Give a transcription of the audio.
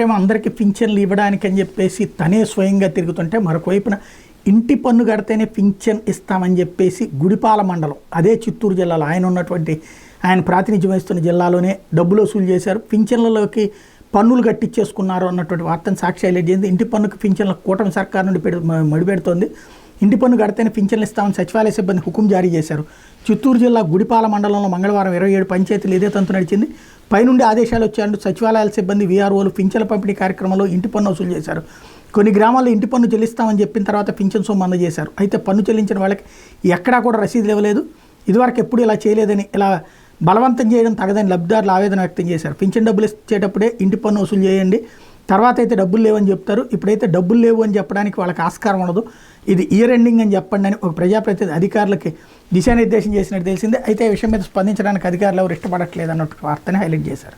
ఏమో అందరికీ పింఛన్లు ఇవ్వడానికి అని చెప్పేసి తనే స్వయంగా తిరుగుతుంటే మరొకవైపున ఇంటి పన్ను కడితేనే పింఛన్ ఇస్తామని చెప్పేసి గుడిపాల మండలం అదే చిత్తూరు జిల్లాలో ఆయన ప్రాతినిధ్యం వహిస్తున్న జిల్లాలోనే డబ్బులు వసూలు చేశారు. పింఛన్లలోకి పన్నులు కట్టించేసుకున్నారు అన్నటువంటి వార్తను సాక్షి హైలైట్ చేసింది. ఇంటి పన్నుకి పింఛన్ల కూటమి సర్కారు నుండి మడిపెడుతోంది. ఇంటి పన్ను కడితేనే పింఛన్లు ఇస్తామని సచివాలయ సిబ్బంది హుకుం జారీ చేశారు. చిత్తూరు జిల్లా గుడిపాల మండలంలో మంగళవారం 27 పంచాయతీలు ఇదే తంతు నడిచింది. పైనుండి ఆదేశాలు వచ్చాయంటూ సచివాలయాల సిబ్బంది వీఆర్ఓలు పింఛన్ల పంపిణీ కార్యక్రమంలో ఇంటి పన్ను వసూలు చేశారు. కొన్ని గ్రామాల్లో ఇంటి పన్ను చెల్లిస్తామని చెప్పిన తర్వాత పింఛన్ సొమ్ము అందజేశారు. అయితే పన్ను చెల్లించిన వాళ్ళకి ఎక్కడా కూడా రసీదులు ఇవ్వలేదు. ఇదివరకు ఎప్పుడు ఇలా చేయలేదని, ఇలా బలవంతం చేయడం తగదని లబ్ధిదారులు ఆవేదన వ్యక్తం చేశారు. పింఛన్ డబ్బులు ఇచ్చేటప్పుడే ఇంటి పన్ను వసూలు చేయండి, తర్వాత అయితే డబ్బులు లేవని చెప్తారు. ఇప్పుడైతే డబ్బులు లేవు అని చెప్పడానికి వాళ్ళకి ఆస్కారం ఉండదు. ఇది ఇయర్ ఎండింగ్ అని చెప్పండి అని ఒక ప్రజాప్రతినిధి అధికారులకి దిశానిర్దేశం చేసినట్టు తెలిసిందే. అయితే ఈ విషయం మీద స్పందించడానికి అధికారులు ఎవరు ఇష్టపడట్లేదు అన్నట్టు వార్తని హైలైట్ చేశారు.